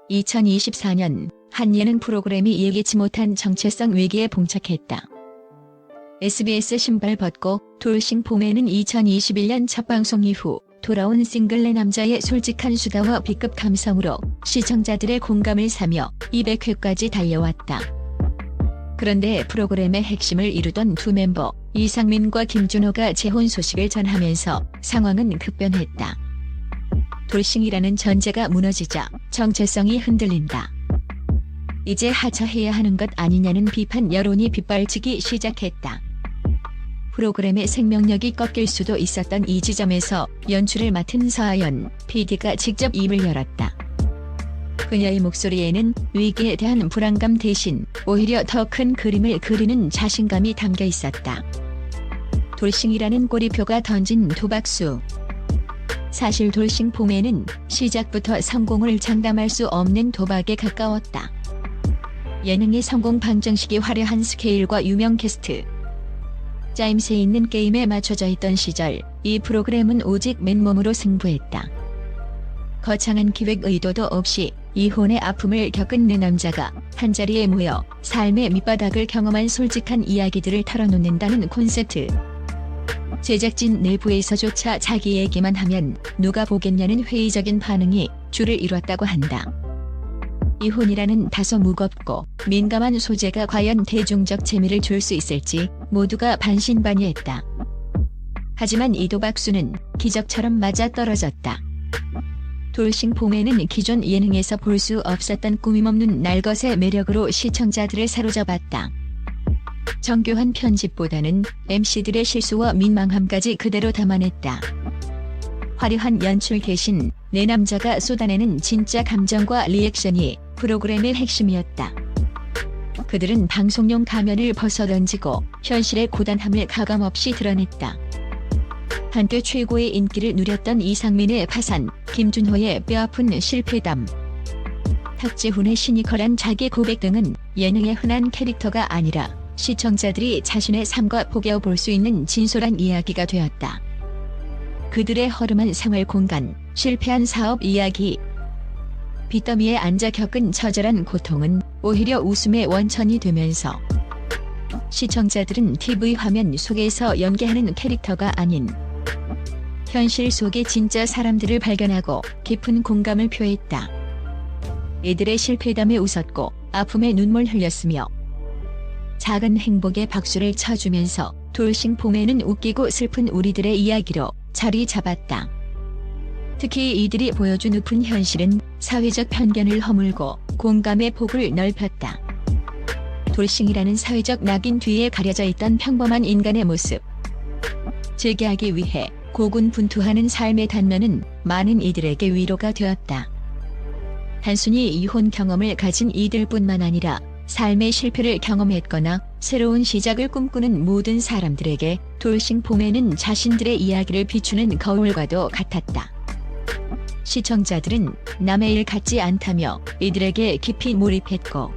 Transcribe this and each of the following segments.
2024년 한 예능 프로그램이 예기치 못한 정체성 위기에 봉착했다. SBS 신발 벗고 돌싱 봄에는 2021년 첫 방송 이후 돌아온 싱글 내 남자의 솔직한 수다와 B급 감성으로 시청자들의 공감을 사며 200회까지 달려왔다. 그런데 프로그램의 핵심을 이루던 두 멤버 이상민과 김준호가 재혼 소식을 전하면서 상황은 급변했다. 돌싱이라는 전제가 무너지자 정체성이 흔들린다. 이제 하차해야 하는 것 아니냐는 비판 여론이 빗발치기 시작했다. 프로그램의 생명력이 꺾일 수도 있었던 이 지점에서 연출을 맡은 서하연 PD가 직접 입을 열었다. 그녀의 목소리에는 위기에 대한 불안감 대신 오히려 더 큰 그림을 그리는 자신감이 담겨 있었다. 돌싱이라는 꼬리표가 던진 도박수. 사실 돌싱 봄에는 시작부터 성공을 장담할 수 없는 도박에 가까웠다. 예능의 성공 방정식이 화려한 스케일과 유명 캐스트, 짜임새 있는 게임에 맞춰져 있던 시절 이 프로그램은 오직 맨몸으로 승부했다. 거창한 기획 의도도 없이 이혼의 아픔을 겪은 네 남자가 한자리에 모여 삶의 밑바닥을 경험한 솔직한 이야기들을 털어놓는다는 콘셉트. 제작진 내부에서조차 자기 얘기만 하면 누가 보겠냐는 회의적인 반응이 줄을 이뤘다고 한다. 이혼이라는 다소 무겁고 민감한 소재가 과연 대중적 재미를 줄 수 있을지 모두가 반신반의했다. 하지만 이 도박수는 기적처럼 맞아떨어졌다. 돌싱 봄에는 기존 예능에서 볼 수 없었던 꾸밈없는 날것의 매력으로 시청자들을 사로잡았다. 정교한 편집보다는 MC들의 실수와 민망함까지 그대로 담아냈다. 화려한 연출 대신 내 남자가 쏟아내는 진짜 감정과 리액션이 프로그램의 핵심이었다. 그들은 방송용 가면을 벗어던지고 현실의 고단함을 가감없이 드러냈다. 한때 최고의 인기를 누렸던 이상민의 파산, 김준호의 뼈아픈 실패담, 탁재훈의 시니컬한 자기 고백 등은 예능의 흔한 캐릭터가 아니라 시청자들이 자신의 삶과 포개어 볼 수 있는 진솔한 이야기가 되었다. 그들의 허름한 생활 공간, 실패한 사업 이야기, 빚더미에 앉아 겪은 처절한 고통은 오히려 웃음의 원천이 되면서 시청자들은 TV 화면 속에서 연기하는 캐릭터가 아닌 현실 속의 진짜 사람들을 발견하고 깊은 공감을 표했다. 이들의 실패담에 웃었고 아픔에 눈물 흘렸으며 작은 행복에 박수를 쳐주면서 돌싱 봄에는 웃기고 슬픈 우리들의 이야기로 자리 잡았다. 특히 이들이 보여준 웃픈 현실은 사회적 편견을 허물고 공감의 폭을 넓혔다. 돌싱이라는 사회적 낙인 뒤에 가려져 있던 평범한 인간의 모습. 재기하기 위해 고군분투하는 삶의 단면은 많은 이들에게 위로가 되었다. 단순히 이혼 경험을 가진 이들뿐만 아니라 삶의 실패를 경험했거나 새로운 시작을 꿈꾸는 모든 사람들에게 돌싱 봄에는 자신들의 이야기를 비추는 거울과도 같았다. 시청자들은 남의 일 같지 않다며 이들에게 깊이 몰입했고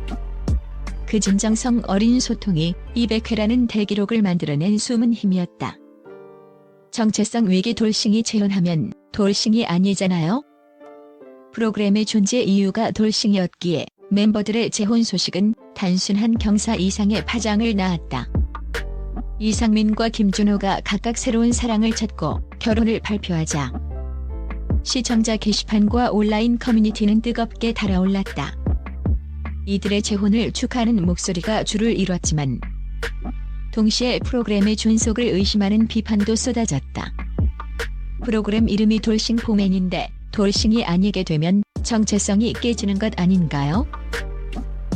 그 진정성 어린 소통이 200회라는 대기록을 만들어낸 숨은 힘이었다. 정체성 위기 돌싱이 재혼하면 돌싱이 아니잖아요? 프로그램의 존재 이유가 돌싱이었기에 멤버들의 재혼 소식은 단순한 경사 이상의 파장을 낳았다. 이상민과 김준호가 각각 새로운 사랑을 찾고 결혼을 발표하자 시청자 게시판과 온라인 커뮤니티는 뜨겁게 달아올랐다. 이들의 재혼을 축하하는 목소리가 줄을 이뤘지만 동시에 프로그램의 존속을 의심하는 비판도 쏟아졌다. 프로그램 이름이 돌싱 봄엔인데 돌싱이 아니게 되면 정체성이 깨지는 것 아닌가요?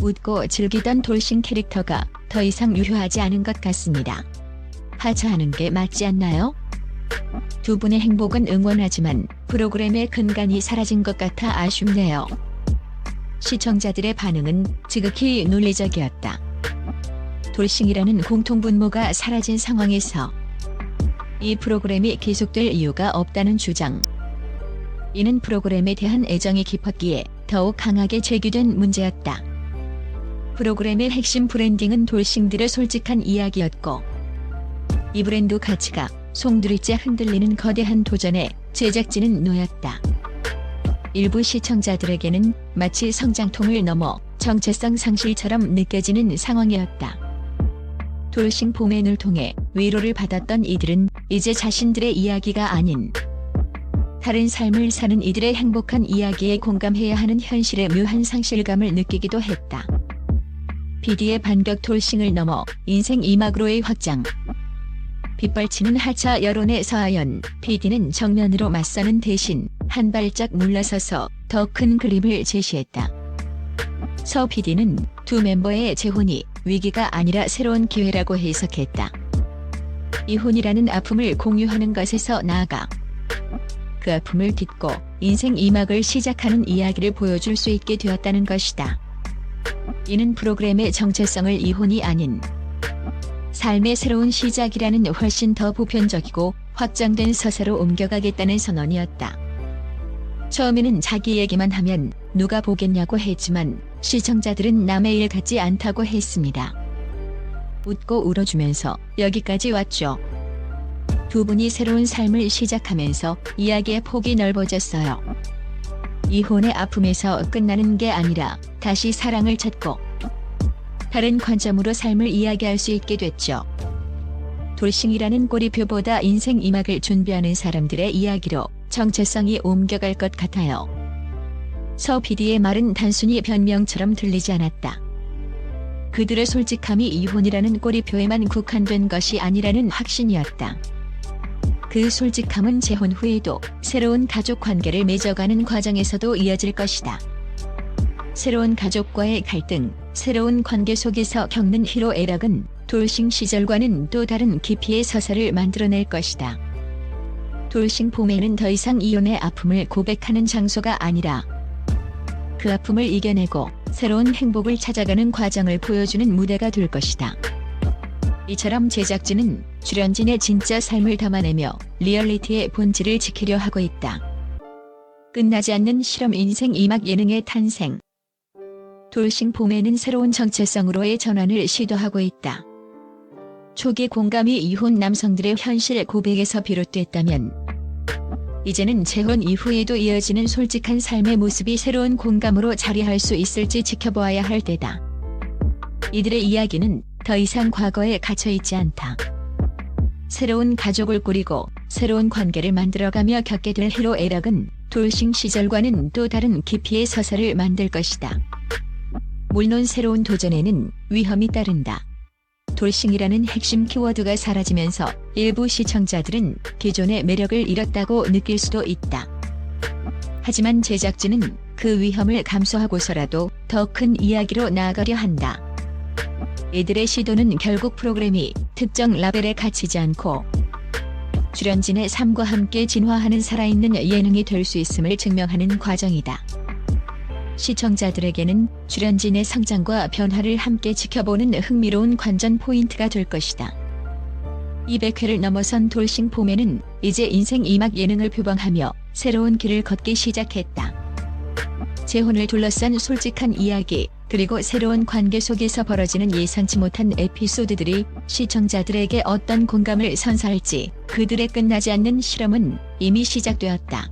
웃고 즐기던 돌싱 캐릭터가 더 이상 유효하지 않은 것 같습니다. 하차하는 게 맞지 않나요? 두 분의 행복은 응원하지만 프로그램의 근간이 사라진 것 같아 아쉽네요. 시청자들의 반응은 지극히 논리적이었다. 돌싱이라는 공통분모가 사라진 상황에서 이 프로그램이 계속될 이유가 없다는 주장. 이는 프로그램에 대한 애정이 깊었기에 더욱 강하게 제기된 문제였다. 프로그램의 핵심 브랜딩은 돌싱들의 솔직한 이야기였고 이 브랜드 가치가 송두리째 흔들리는 거대한 도전에 제작진은 놓였다. 일부 시청자들에게는 마치 성장통을 넘어 정체성 상실처럼 느껴지는 상황이었다. 돌싱 포맨을 통해 위로를 받았던 이들은 이제 자신들의 이야기가 아닌 다른 삶을 사는 이들의 행복한 이야기에 공감해야 하는 현실의 묘한 상실감을 느끼기도 했다. PD의 반격 돌싱을 넘어 인생 2막으로의 확장. 빗발치는 하차 여론의 서하연 PD는 정면으로 맞서는 대신 한 발짝 물러서서 더 큰 그림을 제시했다. 서 PD는 두 멤버의 재혼이 위기가 아니라 새로운 기회라고 해석했다. 이혼이라는 아픔을 공유하는 것에서 나아가 그 아픔을 딛고 인생 2막을 시작하는 이야기를 보여줄 수 있게 되었다는 것이다. 이는 프로그램의 정체성을 이혼이 아닌 삶의 새로운 시작이라는 훨씬 더 보편적이고 확장된 서사로 옮겨가겠다는 선언이었다. 처음에는 자기 얘기만 하면 누가 보겠냐고 했지만 시청자들은 남의 일 같지 않다고 했습니다. 웃고 울어주면서 여기까지 왔죠. 두 분이 새로운 삶을 시작하면서 이야기의 폭이 넓어졌어요. 이혼의 아픔에서 끝나는 게 아니라 다시 사랑을 찾고 다른 관점으로 삶을 이야기할 수 있게 됐죠. 돌싱이라는 꼬리표보다 인생 2막을 준비하는 사람들의 이야기로 정체성이 옮겨갈 것 같아요. 서 PD의 말은 단순히 변명처럼 들리지 않았다. 그들의 솔직함이 이혼이라는 꼬리표에만 국한된 것이 아니라는 확신이었다. 그 솔직함은 재혼 후에도 새로운 가족 관계를 맺어가는 과정에서도 이어질 것이다. 새로운 가족과의 갈등, 새로운 관계 속에서 겪는 희로애락은 돌싱 시절과는 또 다른 깊이의 서사를 만들어낼 것이다. 돌싱 포맨은 더 이상 이혼의 아픔을 고백하는 장소가 아니라 그 아픔을 이겨내고 새로운 행복을 찾아가는 과정을 보여주는 무대가 될 것이다. 이처럼 제작진은 출연진의 진짜 삶을 담아내며 리얼리티의 본질을 지키려 하고 있다. 끝나지 않는 실험 인생 2막 예능의 탄생. 돌싱 포맨은 새로운 정체성으로의 전환을 시도하고 있다. 초기 공감이 이혼 남성들의 현실 고백에서 비롯됐다면 이제는 재혼 이후에도 이어지는 솔직한 삶의 모습이 새로운 공감으로 자리할 수 있을지 지켜보아야 할 때다. 이들의 이야기는 더 이상 과거에 갇혀있지 않다. 새로운 가족을 꾸리고 새로운 관계를 만들어가며 겪게 될 희로애락은 돌싱 시절과는 또 다른 깊이의 서사를 만들 것이다. 물론 새로운 도전에는 위험이 따른다. 돌싱이라는 핵심 키워드가 사라지면서 일부 시청자들은 기존의 매력을 잃었다고 느낄 수도 있다. 하지만 제작진은 그 위험을 감수하고서라도 더 큰 이야기로 나아가려 한다. 이들의 시도는 결국 프로그램이 특정 라벨에 갇히지 않고 출연진의 삶과 함께 진화하는 살아있는 예능이 될 수 있음을 증명하는 과정이다. 시청자들에게는 출연진의 성장과 변화를 함께 지켜보는 흥미로운 관전 포인트가 될 것이다. 200회를 넘어선 돌싱 포맨은 이제 인생 2막 예능을 표방하며 새로운 길을 걷기 시작했다. 재혼을 둘러싼 솔직한 이야기, 그리고 새로운 관계 속에서 벌어지는 예상치 못한 에피소드들이 시청자들에게 어떤 공감을 선사할지 그들의 끝나지 않는 실험은 이미 시작되었다.